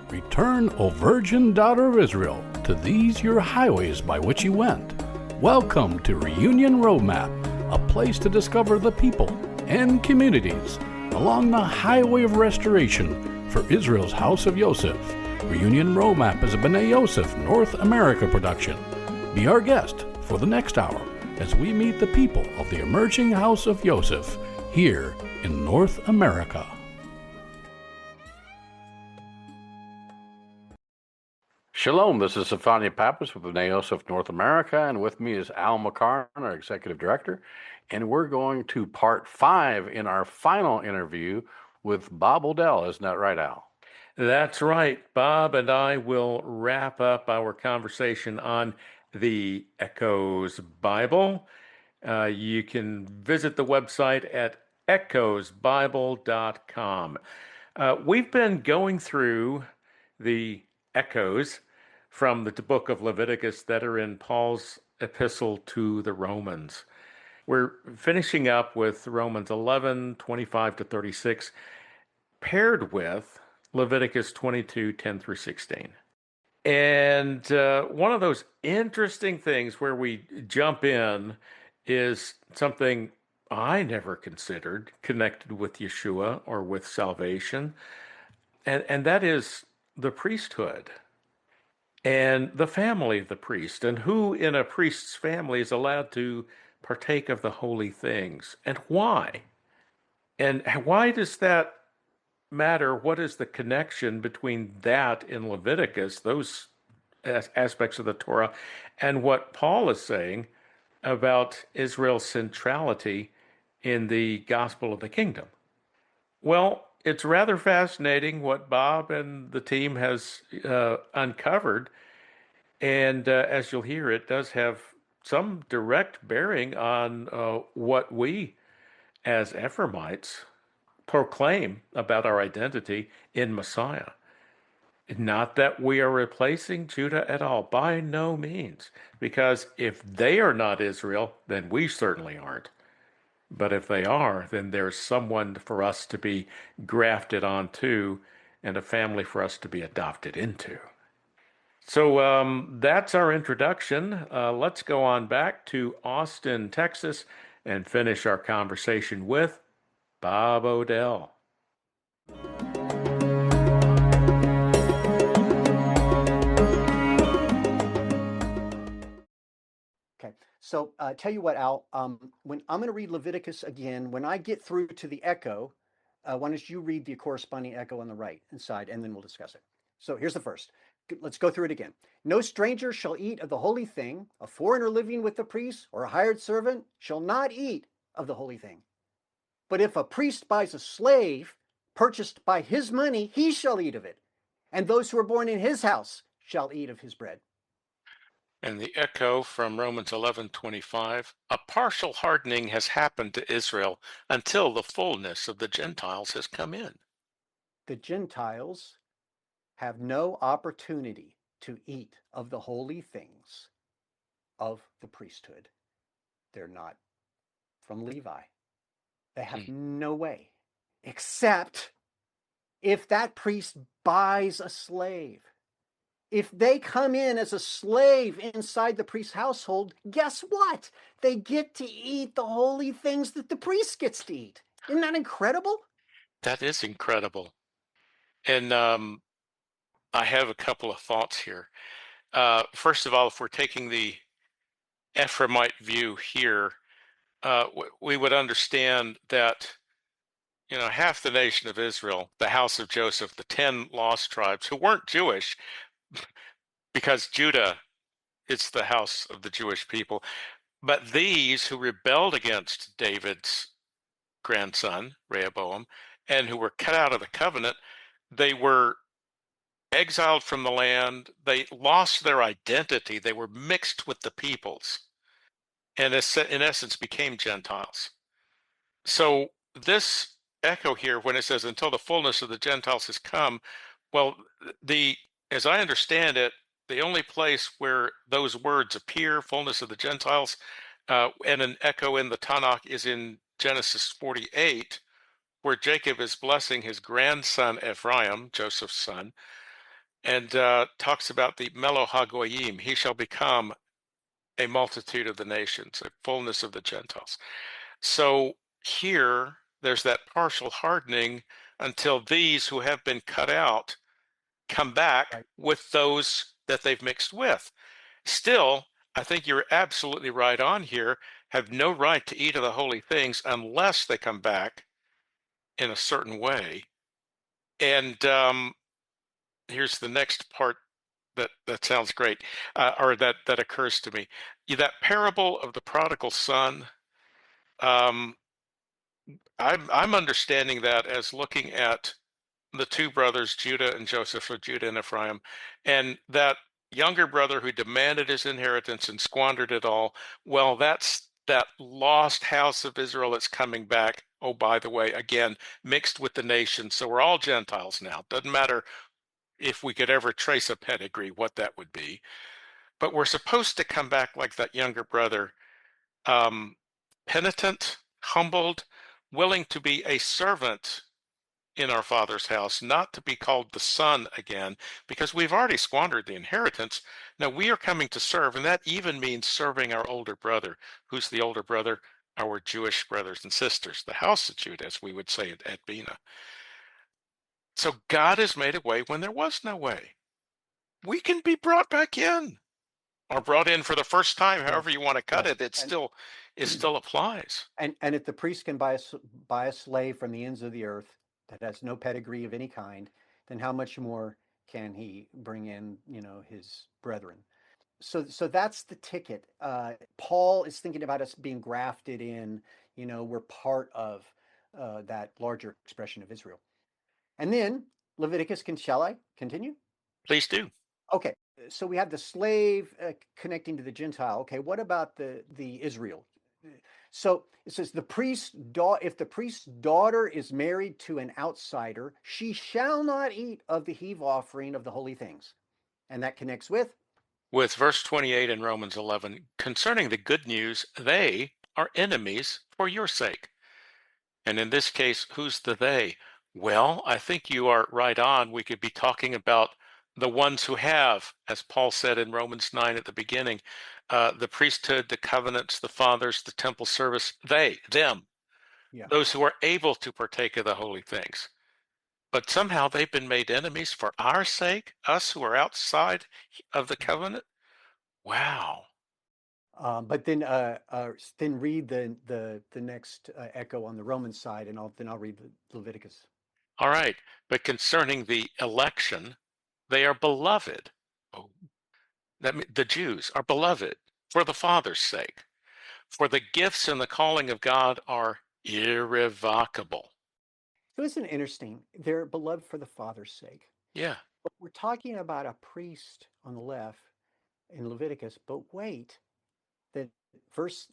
Return, O Virgin Daughter of Israel, to these your highways by which you went. Welcome to Reunion Roadmap, a place to discover the people and communities along the highway of restoration for Israel's House of Yosef. Reunion Roadmap is a B'nai Yosef North America production. Be our guest for the next hour as we meet the people of the emerging House of Yosef here in North America. Shalom, this is Stephania Pappas with B'nai Yosef North America, and with me is Al McCarn, our Executive Director, and we're going to part 5 in our final interview with Bob Odell. Isn't that right, Al? That's right. Bob and I will wrap up our conversation on the Echoes Bible. You can visit the website at echoesbible.com. We've been going through the echoes from the book of Leviticus that are in Paul's epistle to the Romans. We're finishing up with Romans 11:25 to 36, paired with Leviticus 22:10 through 16. And one of those interesting things where we jump in is something I never considered connected with Yeshua or with salvation, and that is the priesthood and the family of the priest, and who in a priest's family is allowed to partake of the holy things, and why. And why does that matter? What is the connection between that in Leviticus, those aspects of the Torah, and what Paul is saying about Israel's centrality in the gospel of the kingdom? Well, it's rather fascinating what Bob and the team has uncovered. And as you'll hear, it does have some direct bearing on what we as Ephraimites proclaim about our identity in Messiah. Not that we are replacing Judah at all, by no means, because if they are not Israel, then we certainly aren't. But if they are, then there's someone for us to be grafted onto and a family for us to be adopted into. So that's our introduction. Let's go on back to Austin, Texas, and finish our conversation with Bob Odell. Okay, so tell you what, Al, when I'm going to read Leviticus again, when I get through to the echo, why don't you read the corresponding echo on the right side, and then we'll discuss it. So here's the first. Let's go through it again. No stranger shall eat of the holy thing. A foreigner living with the priest or a hired servant shall not eat of the holy thing. But if a priest buys a slave purchased by his money, he shall eat of it. And those who are born in his house shall eat of his bread. And the echo from Romans 11:25, a partial hardening has happened to Israel until the fullness of the Gentiles has come in. The Gentiles have no opportunity to eat of the holy things of the priesthood. They're not from Levi. They have no way, except if that priest buys a slave. If they come in as a slave inside the priest's household, guess what? They get to eat the holy things that the priest gets to eat. Isn't that incredible? That is incredible. And I have a couple of thoughts here. First of all, if we're taking the Ephraimite view here, we would understand that, half the nation of Israel, the house of Joseph, the 10 lost tribes who weren't Jewish, because Judah is the house of the Jewish people, but these who rebelled against David's grandson, Rehoboam, and who were cut out of the covenant, they were exiled from the land. They lost their identity. They were mixed with the peoples, and in essence became Gentiles. So this echo here, when it says until the fullness of the Gentiles has come, well, as I understand it, the only place where those words appear, fullness of the Gentiles, and an echo in the Tanakh, is in Genesis 48, where Jacob is blessing his grandson Ephraim, Joseph's son, and talks about the Melo HaGoyim. He shall become a multitude of the nations, a fullness of the Gentiles. So here, there's that partial hardening until these who have been cut out come back Right. with those that they've mixed with. Still, I think you're absolutely right on here, have no right to eat of the holy things unless they come back in a certain way. And here's the next part that sounds great, or that occurs to me. That parable of the prodigal son, um, I'm understanding that as looking at the two brothers, Judah and Joseph, or Judah and Ephraim, and that younger brother who demanded his inheritance and squandered it all. Well, that's that lost house of Israel that's coming back. Oh, by the way, again, mixed with the nations. So we're all Gentiles now. Doesn't matter if we could ever trace a pedigree, what that would be. But we're supposed to come back like that younger brother, um, penitent, humbled, willing to be a servant in our Father's house, not to be called the son again, because we've already squandered the inheritance. Now we are coming to serve, and that even means serving our older brother. Who's the older brother? Our Jewish brothers and sisters, the house of Judah, as we would say at Bina. So God has made a way when there was no way. We can be brought back in, or brought in for the first time, however Yes. you want to cut Yes. it. It still applies. And if the priest can buy a slave from the ends of the earth that has no pedigree of any kind, then how much more can he bring in, his brethren? So that's the ticket. Paul is thinking about us being grafted in. We're part of that larger expression of Israel. And then Leviticus, shall I continue? Please do. Okay, so we have the slave connecting to the Gentile. Okay, what about the Israel? So it says if the priest's daughter is married to an outsider, she shall not eat of the heave offering of the holy things. And that connects with verse 28 in Romans 11, concerning the good news, they are enemies for your sake. And in this case, who's the they? Well, I think you are right on. We could be talking about the ones who have, as Paul said in Romans 9 at the beginning, the priesthood, the covenants, the fathers, the temple service, them, yeah. those who are able to partake of the holy things. But somehow they've been made enemies for our sake, us who are outside of the covenant. Wow. But then read the next echo on the Roman side, and I'll read the Leviticus. All right. But concerning the election, they are beloved. Oh, the Jews are beloved for the Father's sake. For the gifts and the calling of God are irrevocable. So isn't it interesting? They're beloved for the Father's sake. Yeah. But we're talking about a priest on the left in Leviticus, but wait, that verse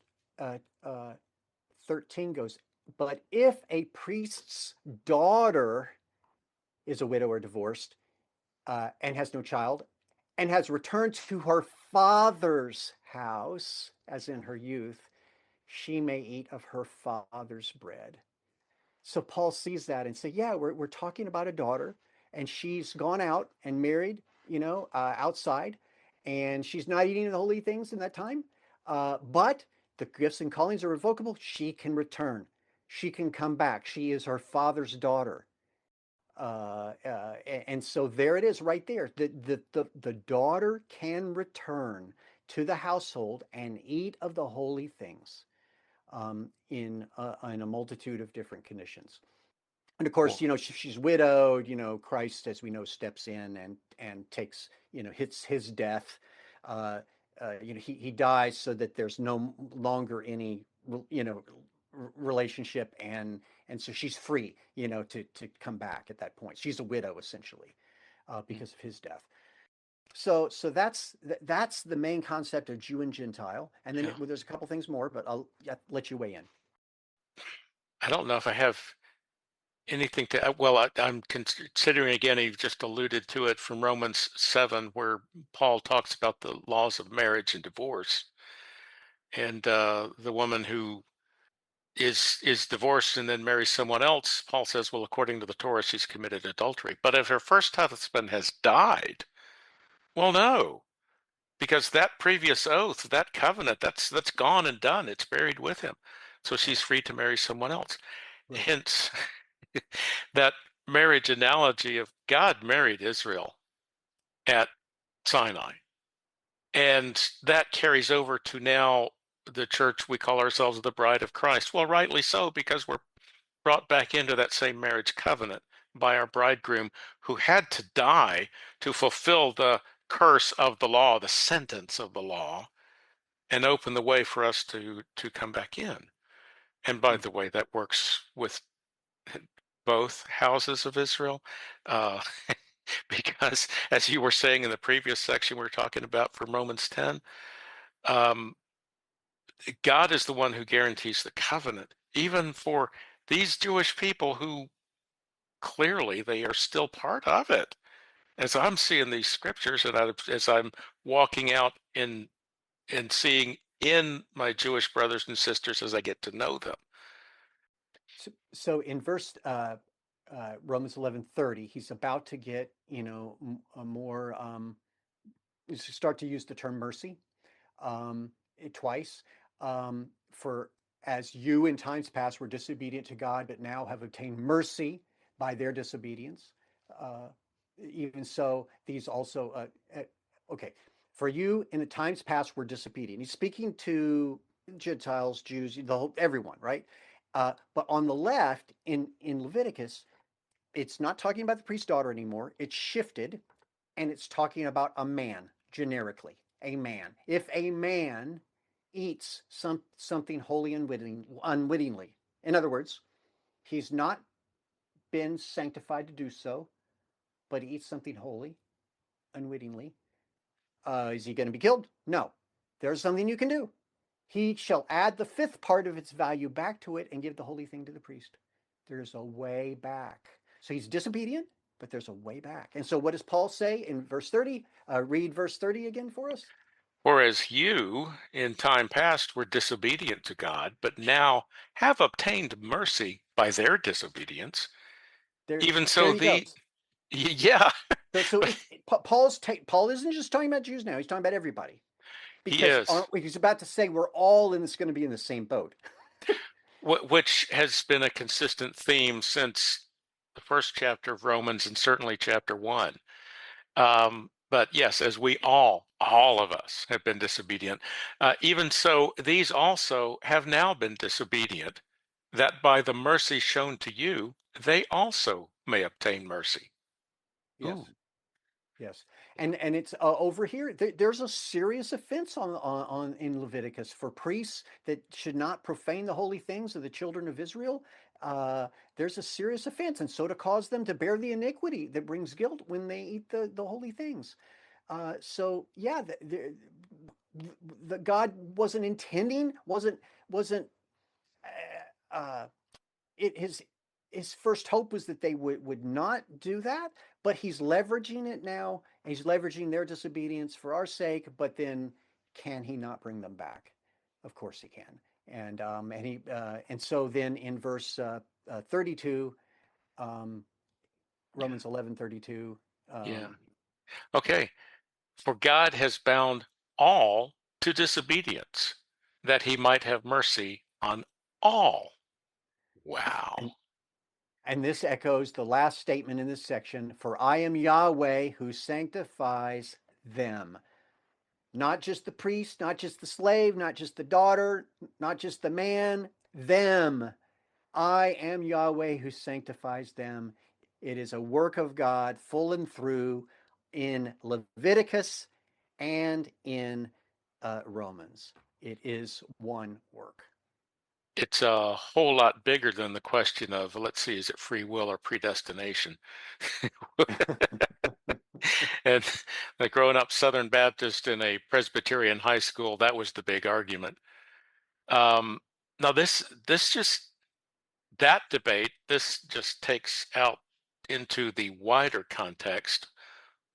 13 goes, but if a priest's daughter is a widow or divorced and has no child and has returned to her father's house, as in her youth, she may eat of her father's bread. So Paul sees that and say, yeah, we're talking about a daughter, and she's gone out and married, outside, and she's not eating the holy things in that time. But the gifts and callings are revocable. She can return. She can come back. She is her father's daughter. And so there it is right there. The daughter can return to the household and eat of the holy things in a multitude of different conditions. And of course, she's widowed. Christ, as we know, steps in and takes, hits his death. He dies so that there's no longer any, relationship, and so she's free, to come back at that point. She's a widow essentially, because of his death. So that's the main concept of Jew and Gentile, and then there's a couple things more, but I'll let you weigh in. I don't know if I have anything to, well, I'm considering, again, you've just alluded to it from Romans 7, where Paul talks about the laws of marriage and divorce. And the woman who is divorced and then marries someone else, Paul says, well, according to the Torah, she's committed adultery. But if her first husband has died, well, no, because that previous oath, that covenant, that's gone and done. It's buried with him. So she's free to marry someone else. Right. Hence, that marriage analogy of God married Israel at Sinai. And that carries over to now the church. We call ourselves the bride of Christ. Well, rightly so, because we're brought back into that same marriage covenant by our bridegroom, who had to die to fulfill the curse of the law, the sentence of the law, and open the way for us to come back in. And by the way, that works with both houses of Israel, because as you were saying in the previous section we were talking about for Romans 10, God is the one who guarantees the covenant, even for these Jewish people who clearly they are still part of it. As I'm seeing these scriptures, and as I'm walking out and seeing in my Jewish brothers and sisters as I get to know them. So in verse Romans 11:30, he's about to get, a more start to use the term mercy twice. For as you in times past were disobedient to God, but now have obtained mercy by their disobedience. Even so, these also, okay. For you in the times past were disobedient. He's speaking to Gentiles, Jews, everyone, right? But on the left in Leviticus, it's not talking about the priest's daughter anymore. It's shifted, and it's talking about a man generically. A man. If a man eats something holy unwittingly, in other words, he's not been sanctified to do so, but he eats something holy unwittingly, is he going to be killed? No. There's something you can do. He shall add the fifth part of its value back to it and give the holy thing to the priest. There's a way back. So he's disobedient, but there's a way back. And so what does Paul say in verse 30? Read verse 30 again for us. Whereas you in time past were disobedient to God, but now have obtained mercy by their disobedience. Even so, yeah. So Paul isn't just talking about Jews now. He's talking about everybody. Because he's about to say we're all going to be in the same boat. Which has been a consistent theme since the first chapter of Romans and certainly chapter 1. But yes, as we all of us have been disobedient, even so, these also have now been disobedient, that by the mercy shown to you, they also may obtain mercy. Yes. Ooh. Yes. And it's over here. There's a serious offense on in Leviticus for priests that should not profane the holy things of the children of Israel. There's a serious offense, and so to cause them to bear the iniquity that brings guilt when they eat the holy things. So yeah, the God wasn't intending, his first hope was that they would not do that, but he's leveraging it now. He's leveraging their disobedience for our sake, but then can he not bring them back? Of course he can. And so then in verse 32, Romans 11:32. Yeah. Okay. For God has bound all to disobedience, that he might have mercy on all. Wow. And this echoes the last statement in this section. For I am Yahweh who sanctifies them. Not just the priest, not just the slave, not just the daughter, not just the man, them. I am Yahweh who sanctifies them. It is a work of God full and through in Leviticus and in Romans. It is one work. It's a whole lot bigger than the question of, let's see, is it free will or predestination? And like growing up Southern Baptist in a Presbyterian high school, that was the big argument. Now that debate, this just takes out into the wider context,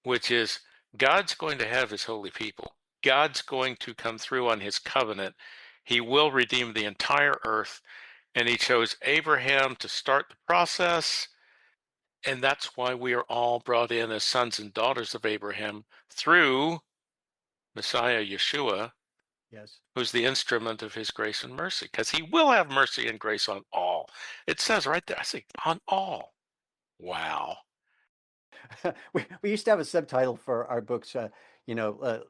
which is God's going to have his holy people. God's going to come through on his covenant. He will redeem the entire earth. and he chose Abraham to start the process. And that's why we are all brought in as sons and daughters of Abraham through Messiah Yeshua, Yes. who's the instrument of his grace and mercy, because he will have mercy and grace on all. It says right there, I say, on all. Wow. We used to have a subtitle for our books, you know,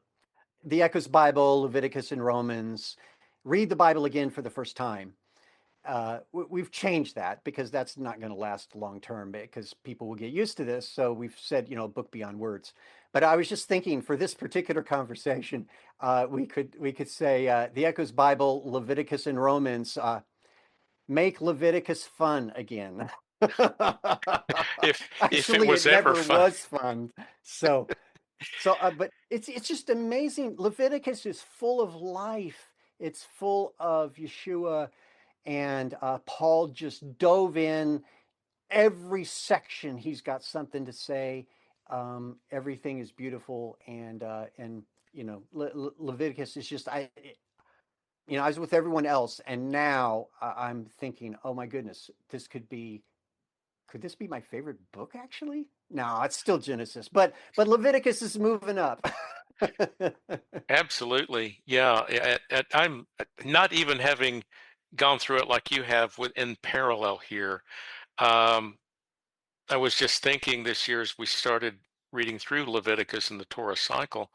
the Echoes Bible, Leviticus and Romans. Read the Bible again for the first time. We've changed that because that's not going to last long term because people will get used to this. So we've said, you know, book beyond words. But I was just thinking for this particular conversation, we could say the Echoes Bible, Leviticus and Romans. Make Leviticus fun again. If it Actually, was it ever never fun. was fun. So but it's just amazing. Leviticus is full of life. It's full of Yeshua, and Paul just dove in every section. He's got something to say. Everything is beautiful, and you know, Leviticus is just you know, I was with everyone else, and now I'm thinking, oh my goodness, could this be my favorite book actually? No, it's still Genesis, but Leviticus is moving up. Absolutely. Yeah. I'm not even having gone through it like you have in parallel here. Um, I was just thinking this year as we started reading through Leviticus and the Torah cycle,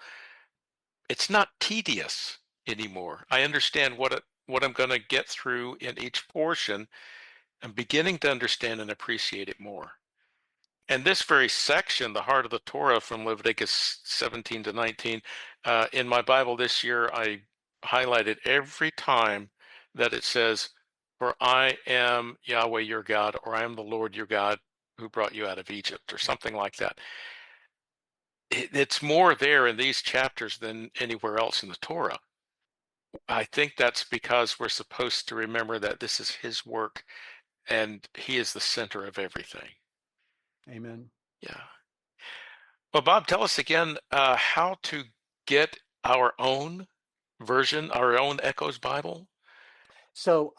it's not tedious anymore. I understand what I'm going to get through in each portion. I'm beginning to understand and appreciate it more. And this very section, the heart of the Torah from Leviticus 17 to 19, in my Bible this year, I highlighted every time that it says, "For I am Yahweh your God," or "I am the Lord your God who brought you out of Egypt," or something like that. It's more there in these chapters than anywhere else in the Torah. I think that's because we're supposed to remember that this is his work and he is the center of everything. Amen. Yeah. Well, Bob, tell us again how to get our own version, our own Echoes Bible. So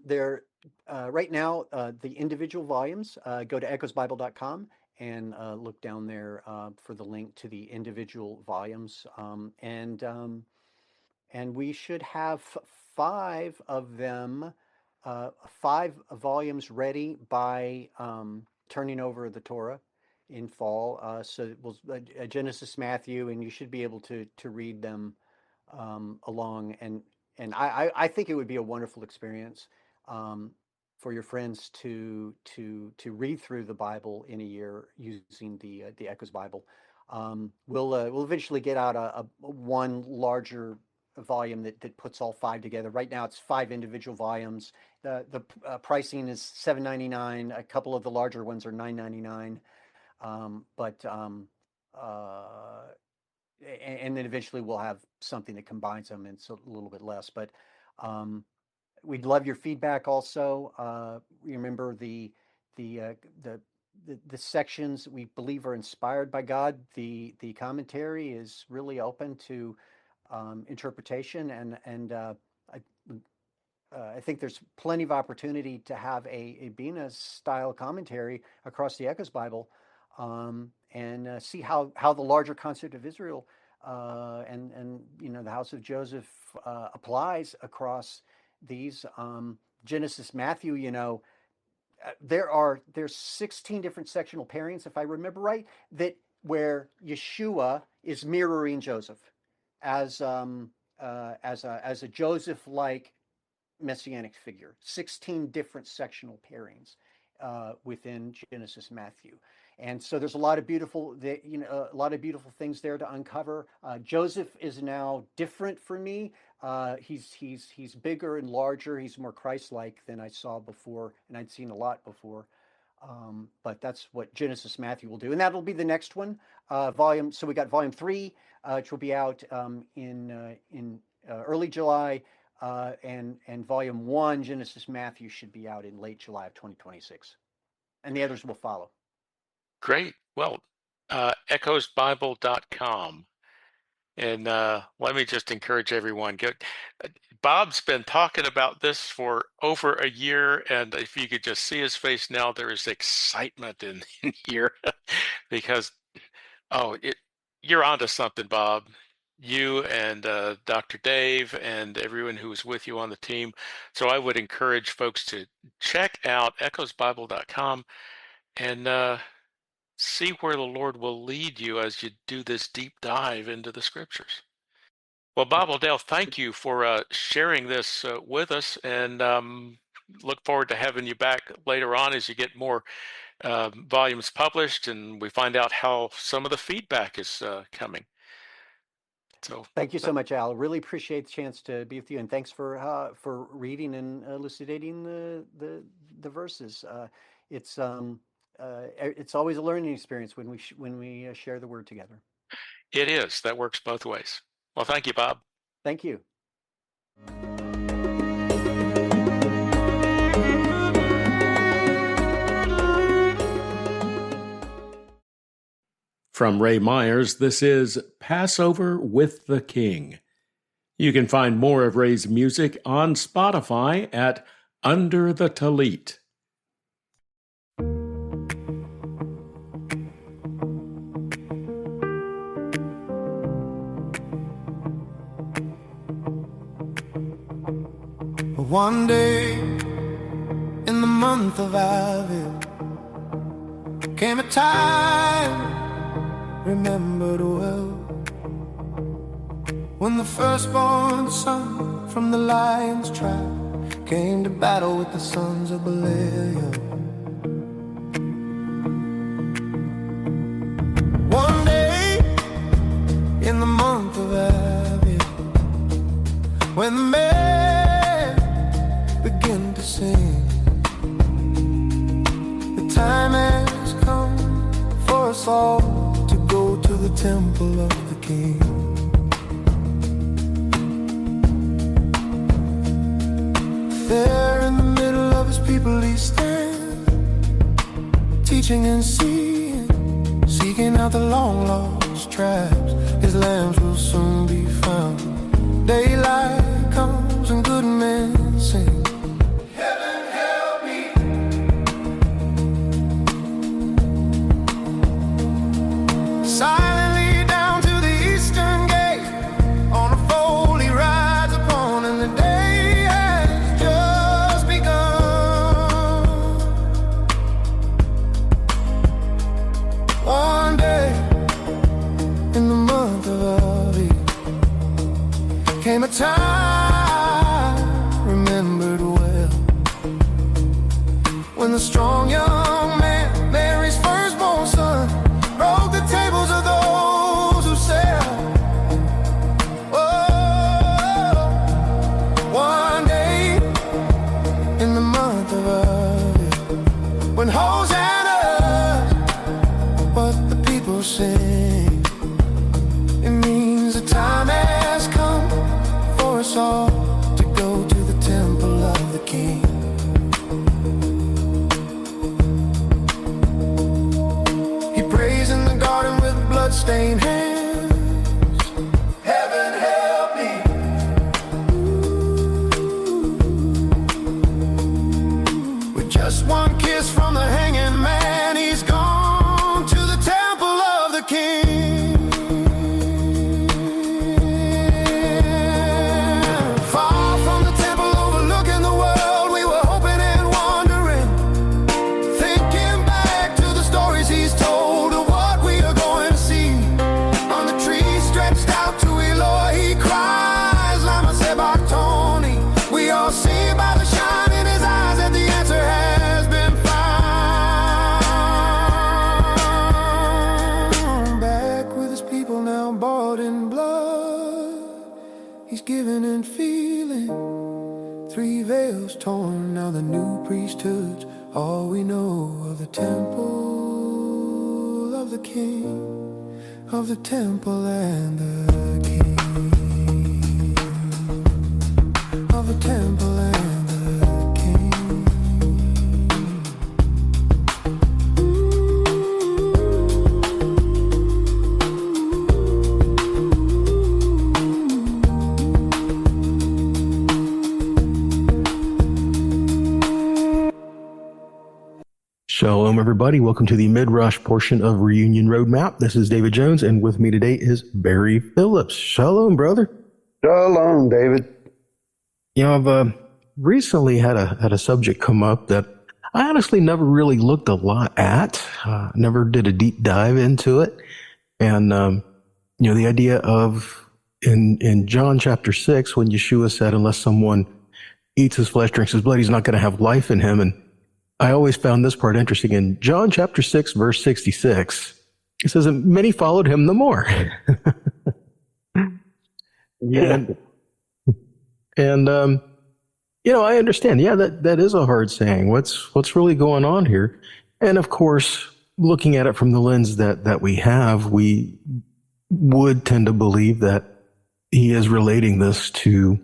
there, right now, the individual volumes, go to echoesbible.com and look down there for the link to the individual volumes. And we should have five of them, five volumes ready by turning over the Torah in fall. So we'll, Genesis, Matthew, and you should be able to read them along. And I think it would be a wonderful experience um, for your friends to read through the Bible in a year using the Echoes Bible. We'll eventually get out a one larger volume that puts all five together. Right now, it's five individual volumes. The pricing is $7.99. A couple of the larger ones are $9.99. But and then eventually we'll have something that combines them, and it's a little bit less. But um, we'd love your feedback also. Remember the, uh, the the sections we believe are inspired by God. The commentary is really open to interpretation, and I, I think there's plenty of opportunity to have a Bina style commentary across the Echoes Bible, and see how the larger concept of Israel and you know the house of Joseph applies across these Genesis, Matthew. You know, there's 16 different sectional pairings, if I remember right, that where Yeshua is mirroring Joseph as as a Joseph like messianic figure. 16 different sectional pairings within Genesis, Matthew. And so there's a lot of beautiful, you know, a lot of beautiful things there to uncover. Joseph is now different for me. He's bigger and larger. He's more Christ-like than I saw before, and I'd seen a lot before. But that's what Genesis, Matthew will do, and that'll be the next one. Volume. So we got volume 3, which will be out in early July. And volume 1, Genesis, Matthew, should be out in late July of 2026, and the others will follow. Great. Well, echoesbible.com. And let me just encourage everyone. Bob's been talking about this for over a year, and if you could just see his face now, there is excitement in here because, you're onto something, Bob. You and Dr. Dave and everyone who was with you on the team. So I would encourage folks to check out echoesbible.com and see where the Lord will lead you as you do this deep dive into the scriptures. Well, Bob Odell, thank you for sharing this with us, and look forward to having you back later on as you get more volumes published and we find out how some of the feedback is coming. So thank you so much, Al. Really appreciate the chance to be with you, and thanks for reading and elucidating the verses. It's always a learning experience when we share the word together. It is. That works both ways. Well, thank you, Bob. Thank you. From Ray Myers, this is Passover with the King. You can find more of Ray's music on Spotify at Under the Talit. One day in the month of Aviv came a time remembered well, when the firstborn son from the lion's tribe came to battle with the sons of Belial. One day in the month of Aviv, when the men begin to sing, the time has come for us all to go to the temple of the King. There in the middle of his people he stands, teaching and seeking out the long lost tribes. His lambs will soon be found. Daylight comes and good men sing, heaven help me. Silently down to the eastern gate, on a foal he rides upon, and the day has just begun. One day in the month of Aviv came a time remembered well, when the strong young man, Mary's firstborn son, broke the tables of those who sell. Oh, one day in the month of Aviv, when Hosanna, what the people sing, it means the time has come for us all to go to the temple of the King. He prays in the garden with blood-stained hands, heaven help me. With just one kiss from the hanging man, he's gone to the temple of the King. Far from the temple overlooking the world, we were hoping and wondering, thinking back to the stories he's told of what we are going to see. On the tree stretched out to Eloi, he cries, Lama Sabachthani. We all see by the shine in his eyes that the answer has been found. Back with his people now bought in blood, he's giving and feeling. 3 veils torn, now the new priesthood's all we know of the temple of the King, of the temple and the King, of the temple and the King. Shalom, everybody. Welcome to the mid-rush portion of Reunion Roadmap. This is David Jones, and with me today is Barry Phillips. Shalom, brother. Shalom, David. You know, I've recently had a subject come up that I honestly never really looked a lot at. Never did a deep dive into it, and you know, the idea of in John chapter 6, when Yeshua said, "Unless someone eats his flesh, drinks his blood, he's not going to have life in him," and I always found this part interesting. In John chapter 6, verse 66, it says, "And many followed him the more." Yeah. And you know, I understand. Yeah, that is a hard saying. What's really going on here? And of course, looking at it from the lens that we have, we would tend to believe that he is relating this to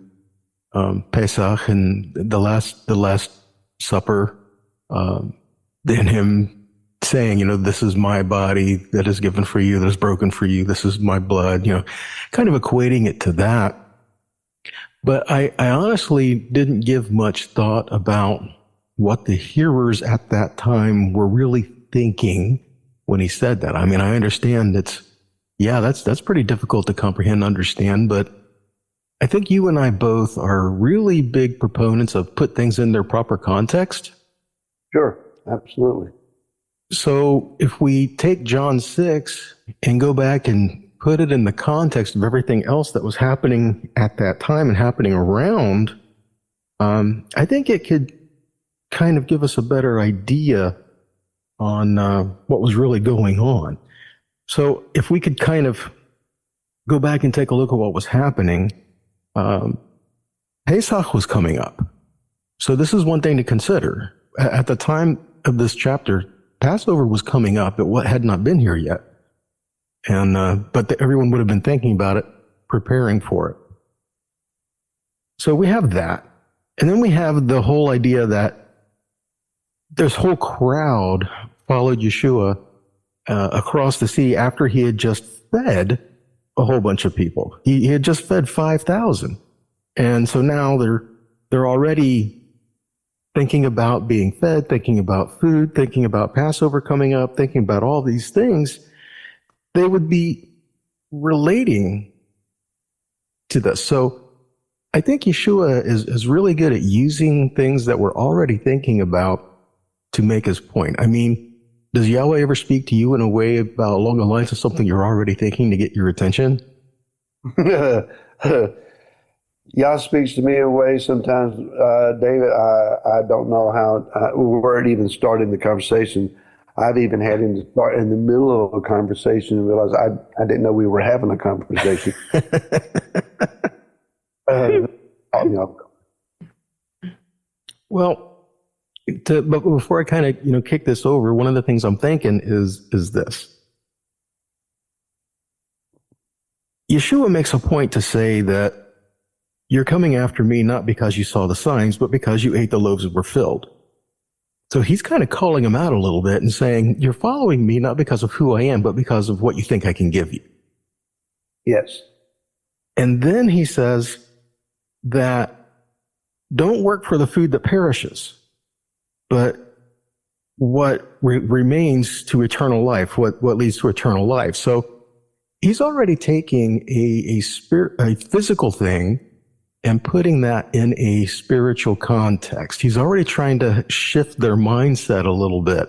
Pesach and the last supper. Then him saying, you know, this is my body that is given for you, that is broken for you. This is my blood, you know, kind of equating it to that. But I honestly didn't give much thought about what the hearers at that time were really thinking when he said that. I mean, I understand that's pretty difficult to comprehend and understand, but I think you and I both are really big proponents of put things in their proper context. Sure, absolutely. So if we take John 6 and go back and put it in the context of everything else that was happening at that time and happening around, I think it could kind of give us a better idea on what was really going on. So if we could kind of go back and take a look at what was happening, Pesach was coming up. So this is one thing to consider. At the time of this chapter, Passover was coming up. It had not been here yet. And but everyone would have been thinking about it, preparing for it. So we have that. And then we have the whole idea that this whole crowd followed Yeshua across the sea after he had just fed a whole bunch of people. He had just fed 5,000. And so now they're already thinking about being fed, thinking about food, thinking about Passover coming up, thinking about all these things. They would be relating to this. So I think Yeshua is really good at using things that we're already thinking about to make his point. I mean, does Yahweh ever speak to you in a way about along the lines of something you're already thinking to get your attention? Yah speaks to me in a way sometimes, David, I don't know how, we weren't even starting the conversation. I've even had him to start in the middle of a conversation and realize I didn't know we were having a conversation. Well, but before I kind of kick this over, one of the things I'm thinking is this. Yeshua makes a point to say that you're coming after me not because you saw the signs, but because you ate the loaves that were filled. So he's kind of calling him out a little bit and saying, you're following me not because of who I am, but because of what you think I can give you. Yes. And then he says that don't work for the food that perishes, but what remains to eternal life, what leads to eternal life. So he's already taking a physical thing and putting that in a spiritual context. He's already trying to shift their mindset a little bit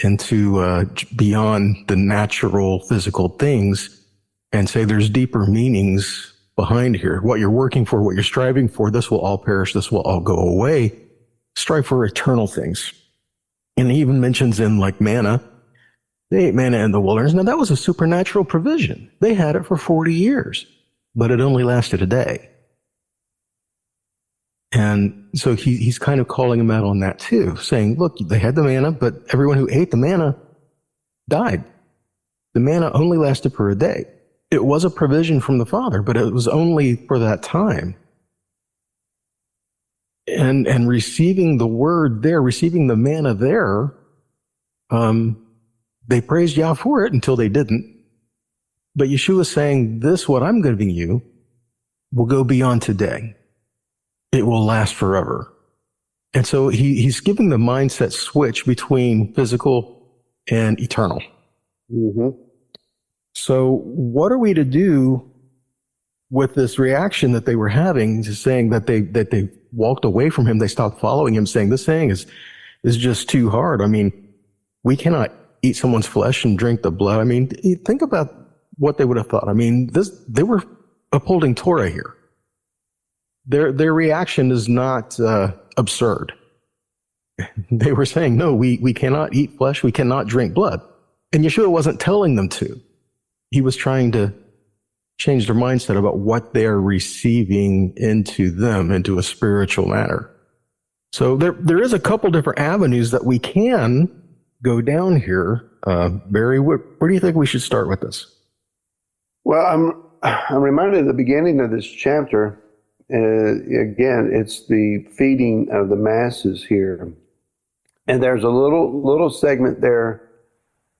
into beyond the natural physical things and say there's deeper meanings behind here. What you're working for, what you're striving for, this will all perish, this will all go away. Strive for eternal things. And he even mentions in like manna, they ate manna in the wilderness. Now that was a supernatural provision. They had it for 40 years, but it only lasted a day. And so he's kind of calling him out on that too, saying, look, they had the manna, but everyone who ate the manna died. The manna only lasted for a day. It was a provision from the Father, but it was only for that time. And receiving the word there, receiving the manna there, they praised Yah for it until they didn't. But Yeshua is saying, this, what I'm giving you, will go beyond today. It will last forever. And so he's giving the mindset switch between physical and eternal. Mm-hmm. So what are we to do with this reaction that they were having, to saying that they walked away from him, they stopped following him, saying this thing is just too hard. I mean, we cannot eat someone's flesh and drink the blood. I mean, think about what they would have thought. I mean, they were upholding Torah here. Their reaction is not absurd. They were saying, no, we cannot eat flesh, we cannot drink blood. And Yeshua wasn't telling them to. He was trying to change their mindset about what they're receiving into them, into a spiritual manner. So there is a couple different avenues that we can go down here. Barry, where do you think we should start with this? Well, I'm reminded at the beginning of this chapter, again, it's the feeding of the masses here. And there's a little segment there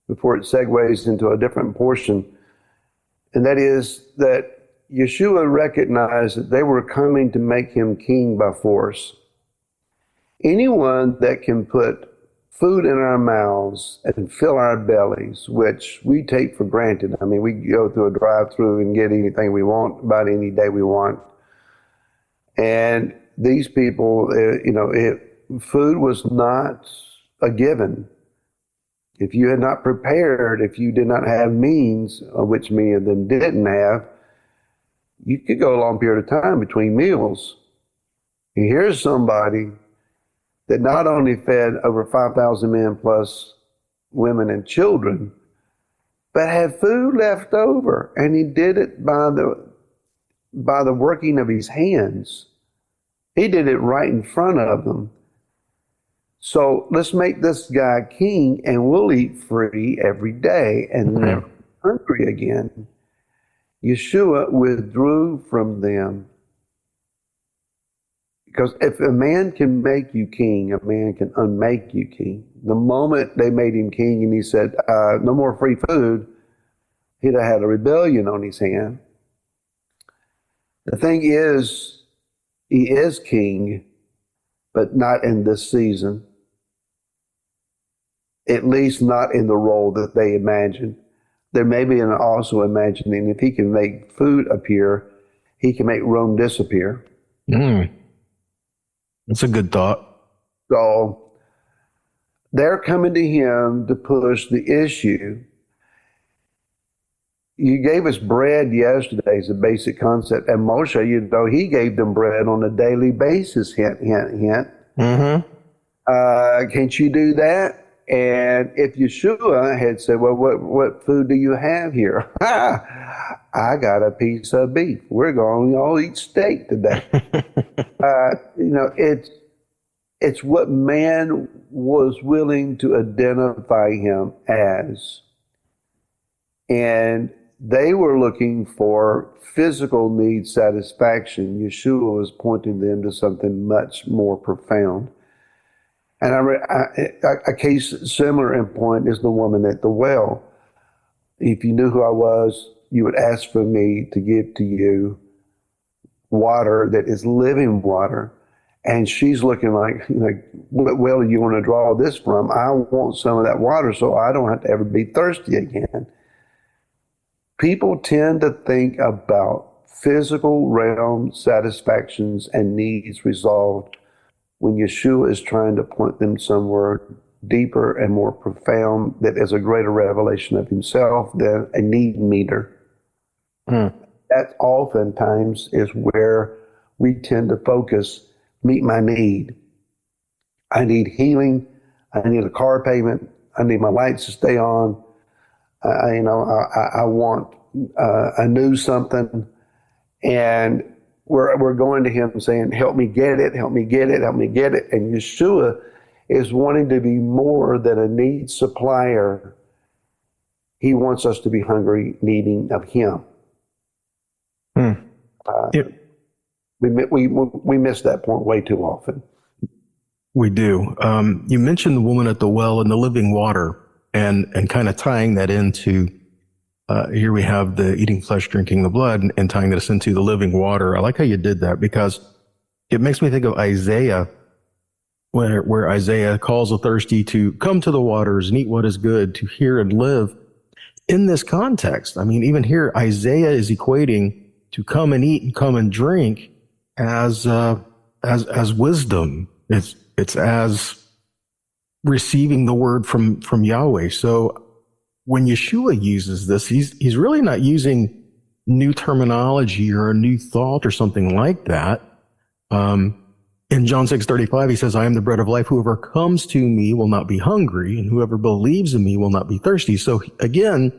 before it segues into a different portion. And that is that Yeshua recognized that they were coming to make him king by force. Anyone that can put food in our mouths and fill our bellies, which we take for granted. I mean, we go through a drive-through and get anything we want about any day we want. And these people, food was not a given. If you had not prepared, if you did not have means, which many of them didn't have, you could go a long period of time between meals. And here's somebody that not only fed over 5,000 men plus women and children, but had food left over. And he did it by the working of his hands. He did it right in front of them. So let's make this guy king and we'll eat free every day and never hungry again. Yeshua withdrew from them. Because if a man can make you king, a man can unmake you king. The moment they made him king and he said, no more free food, he'd have had a rebellion on his hand. The thing is, he is king, but not in this season. At least not in the role that they imagine. There may be an also imagining if he can make food appear, he can make Rome disappear. That's a good thought. So they're coming to him to push the issue. You gave us bread yesterday as a basic concept. And Moshe, he gave them bread on a daily basis. Hint, hint, hint. Mm-hmm. Can't you do that? And if Yeshua had said, well, what food do you have here? I got a piece of beef. We're going to all eat steak today. It's what man was willing to identify him as. And they were looking for physical need satisfaction. Yeshua was pointing them to something much more profound. And a case similar in point is the woman at the well. If you knew who I was, you would ask for me to give to you water that is living water. And she's looking like, what well do you want to draw this from? I want some of that water so I don't have to ever be thirsty again. People tend to think about physical realm satisfactions and needs resolved when Yeshua is trying to point them somewhere deeper and more profound that is a greater revelation of himself than a need meter. That oftentimes is where we tend to focus, meet my need. I need healing. I need a car payment. I need my lights to stay on. I want a new something. And we're going to him saying, help me get it, help me get it, help me get it. And Yeshua is wanting to be more than a need supplier. He wants us to be hungry, needing of him. We miss that point way too often. We do. You mentioned the woman at the well and the living water, and kind of tying that into here we have the eating flesh, drinking the blood, and tying this into the living water. I like how you did that because it makes me think of Isaiah where Isaiah calls the thirsty to come to the waters and eat what is good, to hear and live. In this context, I mean, even here, Isaiah is equating to come and eat and come and drink as wisdom. It's as receiving the word from Yahweh. So when Yeshua uses this, he's really not using new terminology or a new thought or something like that. In John 6:35, he says, I am the bread of life. Whoever comes to me will not be hungry, and whoever believes in me will not be thirsty. So again,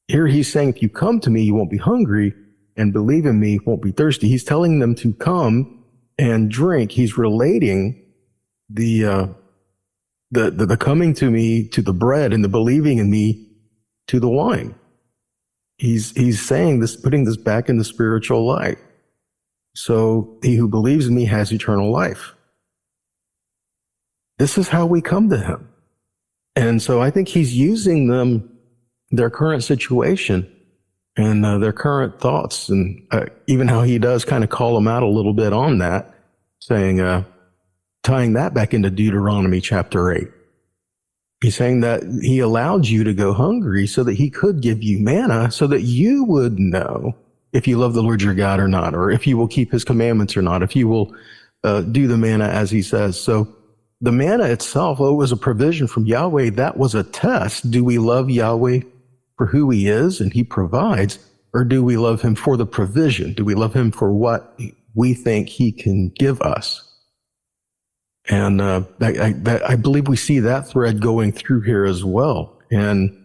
here he's saying, if you come to me, you won't be hungry, and believe in me, won't be thirsty. He's telling them to come and drink. He's relating the coming to me to the bread, and the believing in me to the wine. He's saying this, putting this back in the spiritual light. So he who believes in me has eternal life. This is how we come to him. And so I think he's using their current situation and their current thoughts, and even how he does kind of call them out a little bit on that, saying, tying that back into Deuteronomy chapter 8. He's saying that he allowed you to go hungry so that he could give you manna, so that you would know if you love the Lord your God or not, or if you will keep his commandments or not, if you will do the manna as he says. So the manna itself, it was a provision from Yahweh. That was a test. Do we love Yahweh for who he is and he provides, or do we love him for the provision? Do we love him for what we think he can give us? And I believe we see that thread going through here as well. And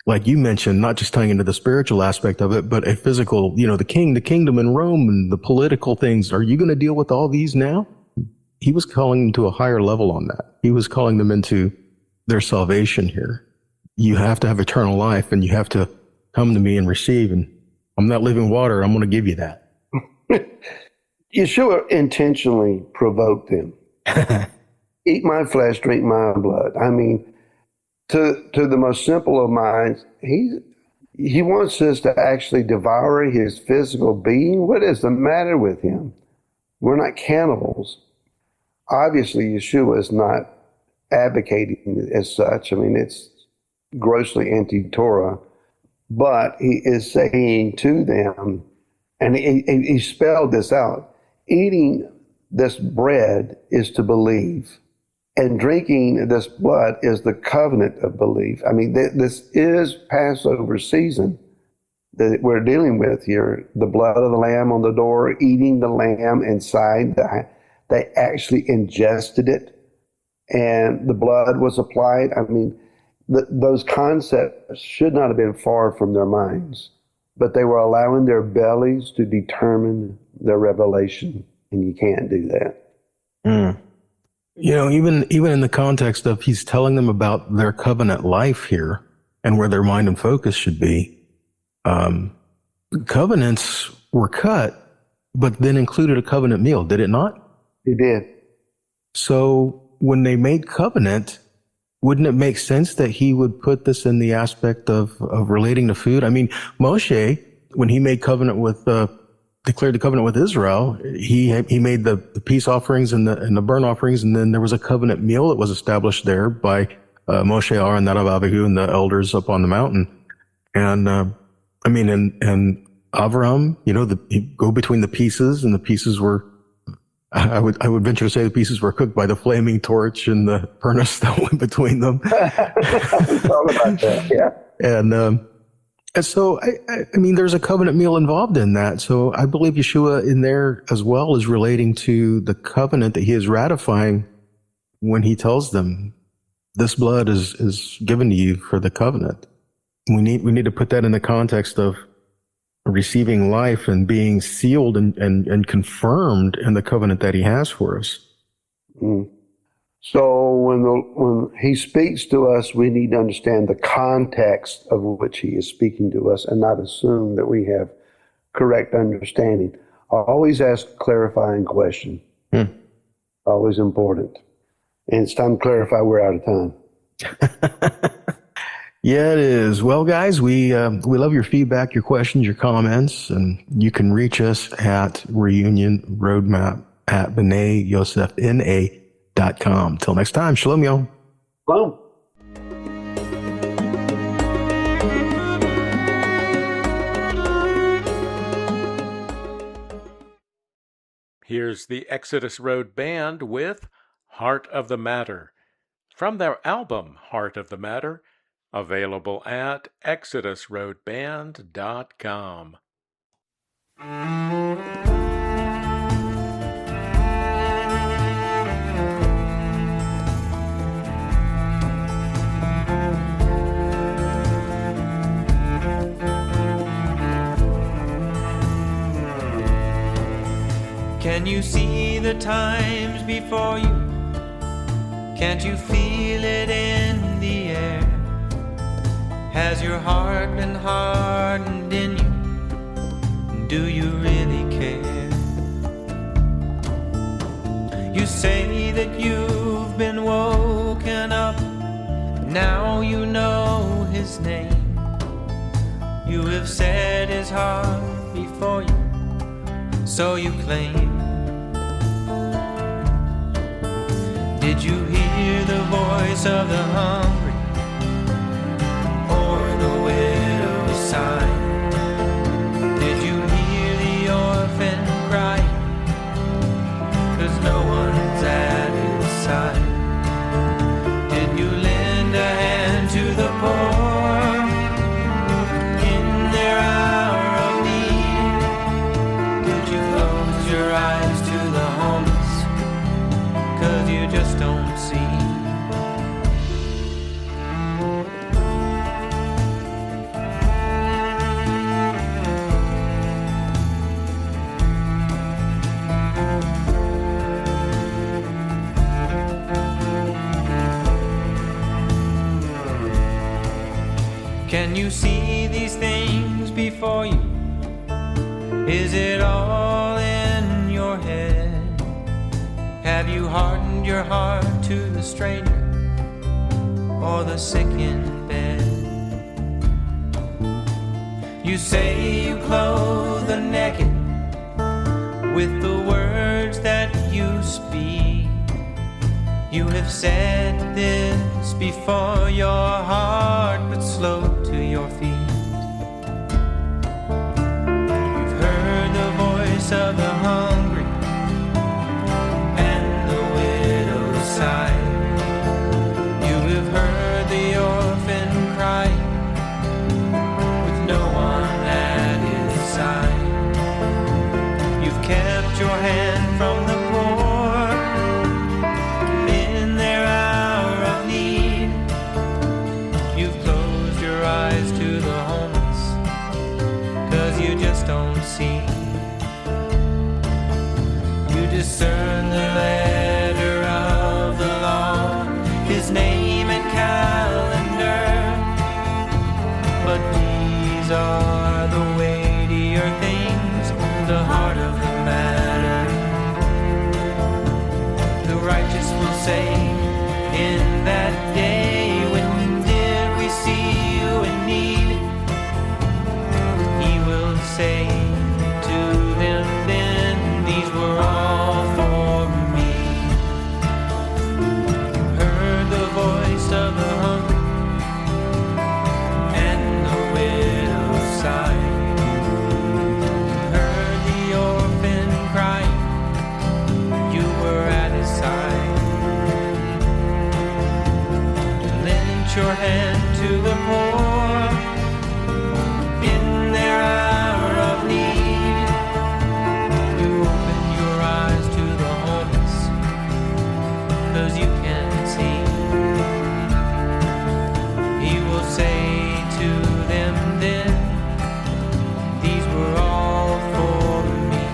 like you mentioned, not just tying into the spiritual aspect of it, but a physical, the kingdom in Rome and the political things. Are you going to deal with all these now? He was calling them to a higher level on that. He was calling them into their salvation here. You have to have eternal life, and you have to come to me and receive. And I'm not living water. I'm going to give you that. Yeshua intentionally provoked them. Eat my flesh, drink my blood. I mean, to the most simple of minds, he wants us to actually devour his physical being. What is the matter with him? We're not cannibals. Obviously, Yeshua is not advocating as such. I mean, it's grossly anti-Torah, but he is saying to them, and he spelled this out, eating this bread is to believe, and drinking this blood is the covenant of belief. I mean, this is Passover season that we're dealing with here. The blood of the lamb on the door, eating the lamb inside. They actually ingested it, and the blood was applied. I mean, those concepts should not have been far from their minds, but they were allowing their bellies to determine their revelation. And you can't do that. Even in the context of he's telling them about their covenant life here and where their mind and focus should be. Covenants were cut, but then included a covenant meal, did it not? It did. So when they made covenant, wouldn't it make sense that he would put this in the aspect of relating to food? I mean, Moshe, when he made covenant with declared the covenant with Israel, he made the peace offerings and the burnt offerings, and then there was a covenant meal that was established there by Moshe, Aaron, Nadav, Abihu, and the elders up on the mountain. And and Avram, he'd go between the pieces, and the pieces were, I would venture to say, the pieces were cooked by the flaming torch and the furnace that went between them. Thought about that, yeah. And so, I mean, there's a covenant meal involved in that. So I believe Yeshua in there as well is relating to the covenant that he is ratifying when he tells them, this blood is given to you for the covenant. We need to put that in the context of receiving life and being sealed and confirmed in the covenant that he has for us. Mm. So when he speaks to us, we need to understand the context of which he is speaking to us and not assume that we have correct understanding. Always ask a clarifying question. Always important. And it's time to clarify. We're out of time. Yeah, it is. Well, guys, we love your feedback, your questions, your comments, and you can reach us at Reunion Roadmap at B'nai Yosef, underthelite.com. Till next time, shalom, y'all. Boom. Here's the Exodus Road Band with Heart of the Matter from their album Heart of the Matter, available at exodusroadband.com. Can you see the times before you? Can't you feel it in the air? Has your heart been hardened in you? Do you really care? You say that you've been woken up, now you know his name. You have set his heart before you, so you claim. Did you hear the voice of the hungry or the widow's sigh? Did you hear the orphan cry? 'Cause no one's at his side. Did you lend a hand to the poor in their hour of need? Did you close your eyes to the homeless? 'Cause you just don't see. Can you see these things before you? Is it all in your head? Have you hardened your heart to the stranger or the sick in bed? You say you clothe the naked with the words that you speak. You have said this before your heart, but slow to your feet. You've heard the voice of the hungry and the widow's sigh. You have heard the orphan cry with no one at his side. You've kept your hand from the poor in their hour of need. You've closed your eyes to the homeless, 'cause you just don't see. You discern the letter of the law, his name and calendar. But these are the weightier things, the heart of the matter. The righteous will say in that day, when did we see you in need? He will say to them then, these were all for me. You heard the voice of the hungry and the widow's sigh. You heard the orphan cry, you were at his side. You lent your hand to the poor in their hour of need. You opened your eyes to the homeless, 'cause you can see. He will say to them then, these were all for me.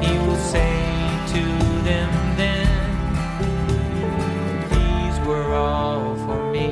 He will say to them then, these were all for me.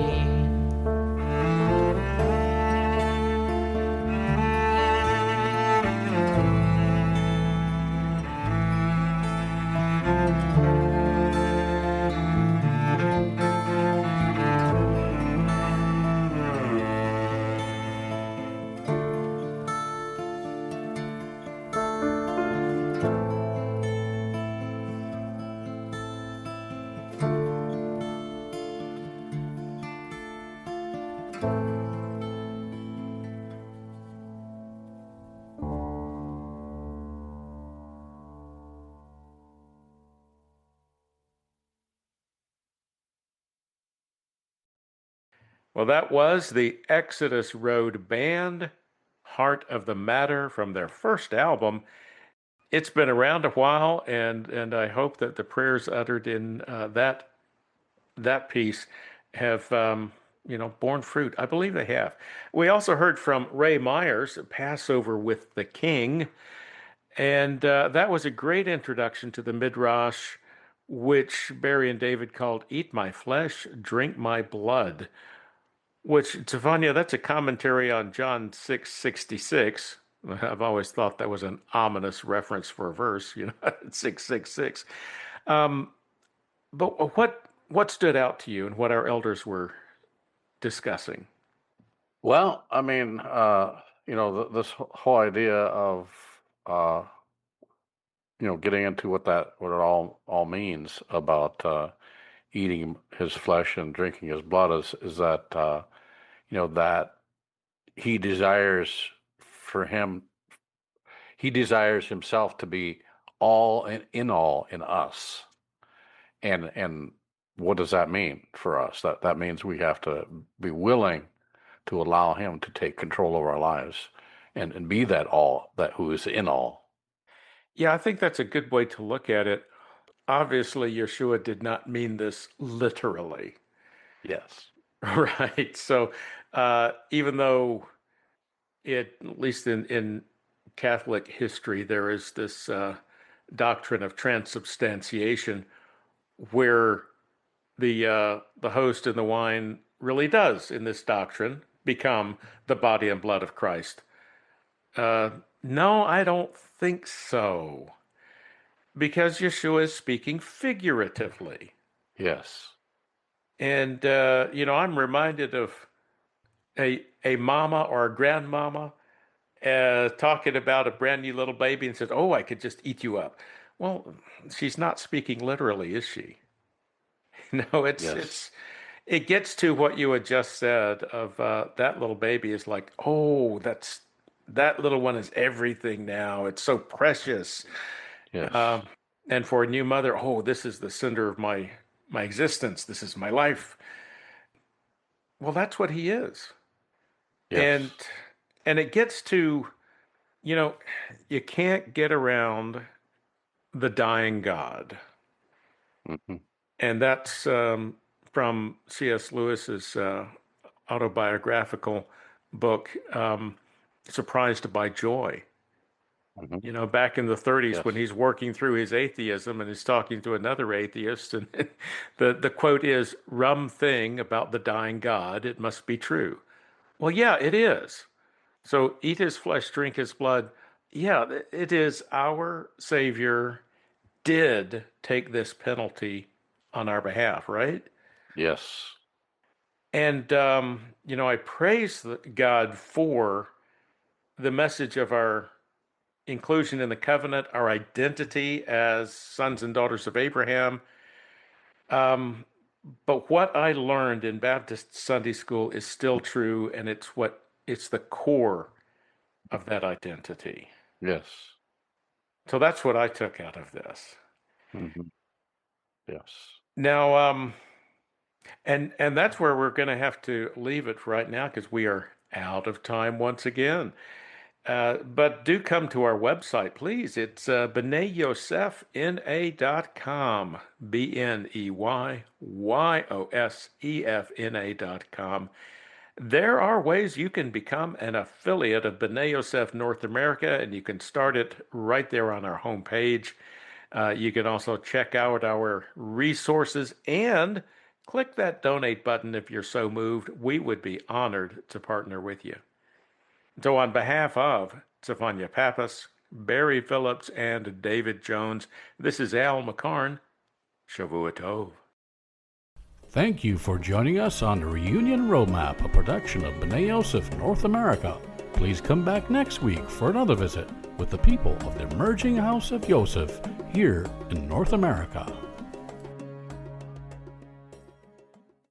Well, that was the Exodus Road Band, Heart of the Matter, from their first album. It's been around a while, and I hope that the prayers uttered in that piece have borne fruit. I believe they have. We also heard from Ray Myers, Passover with the King, and that was a great introduction to the Midrash, which Barry and David called "Eat My Flesh, Drink My Blood." Which, Tefania, that's a commentary on John 6:66. I've always thought that was an ominous reference for a verse, 666. But what stood out to you and what our elders were discussing? Well, I mean, this whole idea of, getting into what it all means about eating his flesh and drinking his blood is that, that he desires himself to be all in all in us. And what does that mean for us? That means we have to be willing to allow him to take control of our lives and be that all, that who is in all. Yeah, I think that's a good way to look at it. Obviously, Yeshua did not mean this literally. Yes. Right. So even though at least in Catholic history, there is this doctrine of transubstantiation where the host and the wine really does, in this doctrine, become the body and blood of Christ. No, I don't think so. Because Yeshua is speaking figuratively. Yes. And, I'm reminded of a mama or a grandmama talking about a brand new little baby and says, "Oh, I could just eat you up." Well, she's not speaking literally, is she? No, it gets to what you had just said of that little baby is like, oh, that little one is everything now. It's so precious. Yes. And for a new mother, oh, this is the center of my existence. This is my life. Well, that's what he is. Yes. And it gets to, you can't get around the dying God. Mm-hmm. And that's from C.S. Lewis's autobiographical book, Surprised by Joy. Mm-hmm. Back in the 30s, Yes. when he's working through his atheism and he's talking to another atheist, and the quote is, "Rum thing about the dying God, it must be true." Well, yeah, it is. So eat his flesh, drink his blood. Yeah, it is. Our Savior did take this penalty on our behalf, right? Yes. And, I praise God for the message of our inclusion in the covenant, our identity as sons and daughters of Abraham. But what I learned in Baptist Sunday school is still true, and it's the core of that identity. Yes. So that's what I took out of this. Mm-hmm. Yes. Now, and that's where we're going to have to leave it right now, because we are out of time once again. But do come to our website, please. It's BneiYosefNA.com, BneiYosefNA.com. There are ways you can become an affiliate of B'nai Yosef North America, and you can start it right there on our homepage. You can also check out our resources and click that donate button if you're so moved. We would be honored to partner with you. So on behalf of Tefania Pappas, Barry Phillips, and David Jones, this is Al McCarn. Shavua Tov. Thank you for joining us on the Reunion Roadmap, a production of B'nai Yosef North America. Please come back next week for another visit with the people of the emerging house of Yosef here in North America.